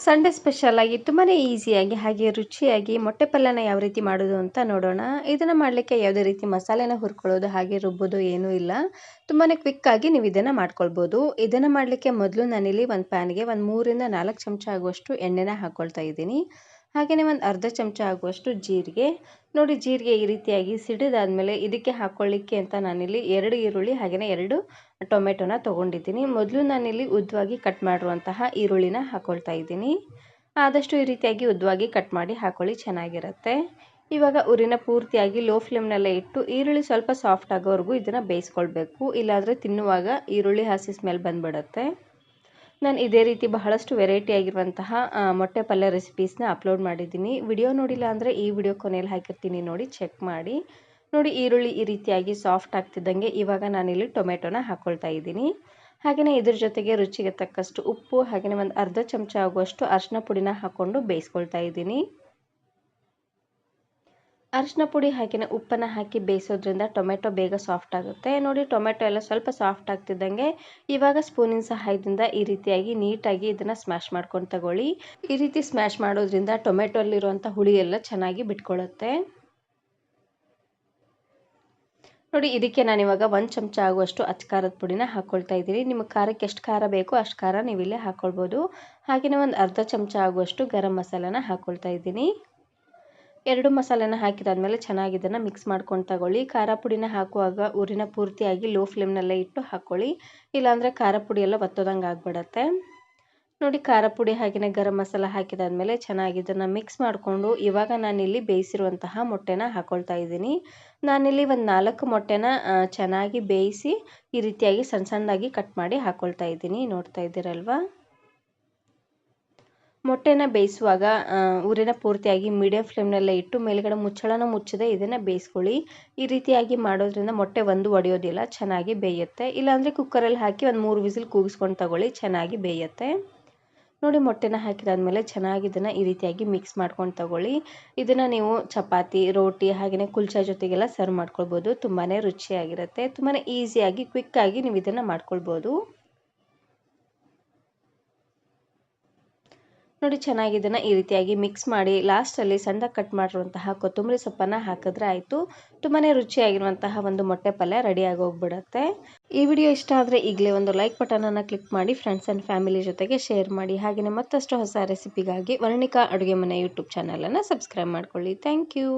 Sunday special ಆಗಿ ತುಂಬಾ ಈಸಿಯಾಗಿ ಹಾಗೆ ರುಚಿಯಾಗಿ ಮೊಟ್ಟೆ ಪಲ್ಯನ ಯಾವ ರೀತಿ ಮಾಡೋದು ಅಂತ ನೋಡೋಣ. ಇದನ್ನು ಮಾಡಲಿಕ್ಕೆ ಯಾವುದೇ ರೀತಿ ಮಸಾಲೆನ ಹುರ್ಕೊಳ್ಳೋದು ಹಾಗೆ ರುಬ್ಬೋದು ಏನೂ ಇಲ್ಲ. ತುಂಬಾ ಕ್ವಿಕ್ಕಾಗಿ ನೀವು ಇದನ್ನು ಮಾಡ್ಕೊಳ್ಬೋದು. ಇದನ್ನು ಮಾಡಲಿಕ್ಕೆ ಮೊದಲು ನಾನಿಲ್ಲಿ ಒಂದು ಪ್ಯಾನ್ಗೆ ಒಂದು 3ರಿಂದ 4 ಚಮಚ ಆಗುವಷ್ಟು ಎಣ್ಣೆನ ಹಾಕ್ಕೊಳ್ತಾ ಇದ್ದೀನಿ. ಹಾಗೆಯೇ ಒಂದು ಅರ್ಧ ಚಮಚ ಆಗುವಷ್ಟು ಜೀರಿಗೆ. ನೋಡಿ, ಜೀರಿಗೆ ಈ ರೀತಿಯಾಗಿ ಸಿಡಿದಾದ್ಮೇಲೆ ಇದಕ್ಕೆ ಹಾಕ್ಕೊಳ್ಳಿಕ್ಕೆ ಅಂತ ನಾನಿಲ್ಲಿ 2 ಈರುಳ್ಳಿ ಹಾಗೆಯೇ 2 ಟೊಮೆಟೊನ ತೊಗೊಂಡಿದ್ದೀನಿ. ಮೊದಲು ನಾನಿಲ್ಲಿ ಉದ್ದವಾಗಿ ಕಟ್ ಮಾಡಿರುವಂತಹ ಈರುಳ್ಳಿನ ಹಾಕ್ಕೊಳ್ತಾ ಇದ್ದೀನಿ. ಆದಷ್ಟು ಈ ರೀತಿಯಾಗಿ ಉದ್ದವಾಗಿ ಕಟ್ ಮಾಡಿ ಹಾಕ್ಕೊಳ್ಳಿ, ಚೆನ್ನಾಗಿರುತ್ತೆ. ಇವಾಗ ಉರಿನ ಪೂರ್ತಿಯಾಗಿ ಲೋ ಫ್ಲೇಮ್ನಲ್ಲೇ ಇಟ್ಟು ಈರುಳ್ಳಿ ಸ್ವಲ್ಪ ಸಾಫ್ಟ್ ಆಗೋವರೆಗೂ ಇದನ್ನು ಬೇಯಿಸ್ಕೊಳ್ಬೇಕು. ಇಲ್ಲಾಂದರೆ ತಿನ್ನುವಾಗ ಈರುಳ್ಳಿ ಹಸಿ ಸ್ಮೆಲ್ ಬಂದುಬಿಡುತ್ತೆ. ನಾನು ಇದೇ ರೀತಿ ಬಹಳಷ್ಟು ವೆರೈಟಿ ಆಗಿರುವಂತಹ ಮೊಟ್ಟೆ ಪಲ್ಯ ರೆಸಿಪೀಸ್ನ ಅಪ್ಲೋಡ್ ಮಾಡಿದ್ದೀನಿ. ವಿಡಿಯೋ ನೋಡಿಲ್ಲ ಅಂದರೆ ಈ ವಿಡಿಯೋ ಕೊನೆಯಲ್ಲಿ ಹಾಕಿರ್ತೀನಿ, ನೋಡಿ ಚೆಕ್ ಮಾಡಿ. ನೋಡಿ, ಈರುಳ್ಳಿ ಈ ರೀತಿಯಾಗಿ ಸಾಫ್ಟ್ ಆಗ್ತಿದ್ದಂಗೆ ಇವಾಗ ನಾನಿಲ್ಲಿ ಟೊಮೆಟೊನ ಹಾಕ್ಕೊಳ್ತಾ ಇದ್ದೀನಿ. ಹಾಗೆಯೇ ಇದ್ರ ಜೊತೆಗೆ ರುಚಿಗೆ ತಕ್ಕಷ್ಟು ಉಪ್ಪು ಹಾಗೆಯೇ ಒಂದು ಅರ್ಧ ಚಮಚ ಆಗುವಷ್ಟು ಅರಿಶಿನ ಪುಡಿನ ಹಾಕ್ಕೊಂಡು ಬೇಯಿಸ್ಕೊಳ್ತಾ ಇದ್ದೀನಿ. ಅರಿಶಿನ ಪುಡಿ ಹಾಗೆಯೇ ಉಪ್ಪನ್ನು ಹಾಕಿ ಬೇಯಿಸೋದ್ರಿಂದ ಟೊಮೆಟೊ ಬೇಗ ಸಾಫ್ಟ್ ಆಗುತ್ತೆ. ನೋಡಿ, ಟೊಮೆಟೊ ಎಲ್ಲ ಸ್ವಲ್ಪ ಸಾಫ್ಟ್ ಆಗ್ತಿದ್ದಂಗೆ ಇವಾಗ ಸ್ಪೂನಿನ ಸಹಾಯದಿಂದ ಈ ರೀತಿಯಾಗಿ ನೀಟಾಗಿ ಇದನ್ನು ಸ್ಮ್ಯಾಶ್ ಮಾಡ್ಕೊಂಡು ತಗೊಳ್ಳಿ. ಈ ರೀತಿ ಸ್ಮ್ಯಾಶ್ ಮಾಡೋದ್ರಿಂದ ಟೊಮೆಟೊ ಅಲ್ಲಿರುವಂಥ ಹುಳಿ ಎಲ್ಲ ಚೆನ್ನಾಗಿ ಬಿಟ್ಕೊಳ್ಳುತ್ತೆ. ನೋಡಿ, ಇದಕ್ಕೆ ನಾನಿವಾಗ 1 ಚಮಚ ಆಗುವಷ್ಟು ಅಚ್ಕಾರದ ಪುಡಿನ ಹಾಕ್ಕೊಳ್ತಾ ಇದ್ದೀನಿ. ನಿಮಗೆ ಖಾರಕ್ಕೆ ಎಷ್ಟು ಖಾರ ಬೇಕೋ ಅಷ್ಟು ಖಾರ ನೀವು ಇಲ್ಲೇ ಹಾಕ್ಕೊಳ್ಬೋದು. ಹಾಗೆಯೇ ಒಂದು ಅರ್ಧ ಚಮಚ ಆಗುವಷ್ಟು ಗರಂ ಮಸಾಲಾನ ಹಾಕ್ಕೊಳ್ತಾ ಇದ್ದೀನಿ. 2 ಮಸಾಲೆನ ಹಾಕಿದಾದ್ಮೇಲೆ ಚೆನ್ನಾಗಿ ಇದನ್ನು ಮಿಕ್ಸ್ ಮಾಡ್ಕೊಂಡು ತಗೊಳ್ಳಿ. ಖಾರ ಪುಡಿನ ಹಾಕುವಾಗ ಉರಿನ ಪೂರ್ತಿಯಾಗಿ ಲೋ ಫ್ಲೇಮ್ನಲ್ಲೇ ಇಟ್ಟು ಹಾಕ್ಕೊಳ್ಳಿ, ಇಲ್ಲಾಂದರೆ ಖಾರ ಪುಡಿ ಎಲ್ಲ ಒತ್ತೋದಂಗೆ ಆಗಿಬಿಡತ್ತೆ. ನೋಡಿ, ಖಾರ ಪುಡಿ ಹಾಗೆಯೇ ಗರಂ ಮಸಾಲ ಹಾಕಿದಾದ್ಮೇಲೆ ಚೆನ್ನಾಗಿ ಇದನ್ನು ಮಿಕ್ಸ್ ಮಾಡಿಕೊಂಡು ಇವಾಗ ನಾನಿಲ್ಲಿ ಬೇಯಿಸಿರುವಂತಹ ಮೊಟ್ಟೆನ ಹಾಕ್ಕೊಳ್ತಾ ಇದ್ದೀನಿ. ನಾನಿಲ್ಲಿ ಒಂದು 4 ಮೊಟ್ಟೆನ ಚೆನ್ನಾಗಿ ಬೇಯಿಸಿ ಈ ರೀತಿಯಾಗಿ ಸಣ್ಣ ಸಣ್ಣದಾಗಿ ಕಟ್ ಮಾಡಿ ಹಾಕ್ಕೊಳ್ತಾ ಇದ್ದೀನಿ. ನೋಡ್ತಾ ಇದ್ದೀರಲ್ವಾ? ಮೊಟ್ಟೆನ ಬೇಯಿಸುವಾಗ ಉರಿನ ಪೂರ್ತಿಯಾಗಿ ಮೀಡಿಯಂ ಫ್ಲೇಮ್ನಲ್ಲೇ ಇಟ್ಟು ಮೇಲ್ಗಡೆ ಮುಚ್ಚಳನ ಮುಚ್ಚದೆ ಇದನ್ನು ಬೇಯಿಸ್ಕೊಳ್ಳಿ. ಈ ರೀತಿಯಾಗಿ ಮಾಡೋದ್ರಿಂದ ಮೊಟ್ಟೆ ಒಂದು ಒಡೆಯೋದಿಲ್ಲ, ಚೆನ್ನಾಗಿ ಬೇಯುತ್ತೆ. ಇಲ್ಲಾಂದರೆ ಕುಕ್ಕರಲ್ಲಿ ಹಾಕಿ ಒಂದು 3 ವಿಸಿಲ್ ಕೂಗಿಸ್ಕೊಂಡು ತಗೊಳ್ಳಿ, ಚೆನ್ನಾಗಿ ಬೇಯುತ್ತೆ. ನೋಡಿ, ಮೊಟ್ಟೆನ ಹಾಕಿದಾದ್ಮೇಲೆ ಚೆನ್ನಾಗಿ ಇದನ್ನು ಈ ರೀತಿಯಾಗಿ ಮಿಕ್ಸ್ ಮಾಡ್ಕೊಂಡು ತಗೊಳ್ಳಿ. ಇದನ್ನು ನೀವು ಚಪಾತಿ, ರೋಟಿ ಹಾಗೆಯೇ ಕುಲ್ಚಾ ಜೊತೆಗೆಲ್ಲ ಸರ್ವ್ ಮಾಡ್ಕೊಳ್ಬೋದು. ತುಂಬಾ ರುಚಿಯಾಗಿರುತ್ತೆ. ತುಂಬಾ ಈಸಿಯಾಗಿ ಕ್ವಿಕ್ಕಾಗಿ ನೀವು ಇದನ್ನು ಮಾಡ್ಕೊಳ್ಬೋದು. ನೋಡಿ, ಚೆನ್ನಾಗಿ ಇದನ್ನು ಈ ರೀತಿಯಾಗಿ ಮಿಕ್ಸ್ ಮಾಡಿ ಲಾಸ್ಟಲ್ಲಿ ಸಣ್ಣದಾಗಿ ಕಟ್ ಮಾಡಿರುವಂತಹ ಕೊತ್ತಂಬರಿ ಸೊಪ್ಪನ್ನು ಹಾಕಿದ್ರೆ ಆಯಿತು. ತುಂಬಾ ರುಚಿಯಾಗಿರುವಂತಹ ಒಂದು ಮೊಟ್ಟೆ ಪಲ್ಯ ರೆಡಿಯಾಗಿ ಹೋಗ್ಬಿಡುತ್ತೆ. ಈ ವಿಡಿಯೋ ಇಷ್ಟ ಆದರೆ ಈಗಲೇ ಒಂದು ಲೈಕ್ ಬಟನನ್ನು ಕ್ಲಿಕ್ ಮಾಡಿ ಫ್ರೆಂಡ್ಸ್ ಆ್ಯಂಡ್ ಫ್ಯಾಮಿಲಿ ಜೊತೆಗೆ ಶೇರ್ ಮಾಡಿ. ಹಾಗೆಯೇ ಮತ್ತಷ್ಟು ಹೊಸ ರೆಸಿಪಿಗಾಗಿ ವರ್ಣಿಕಾ ಅಡುಗೆ ಮನೆ ಯೂಟ್ಯೂಬ್ ಚಾನಲನ್ನು ಸಬ್ಸ್ಕ್ರೈಬ್ ಮಾಡ್ಕೊಳ್ಳಿ. Thank you.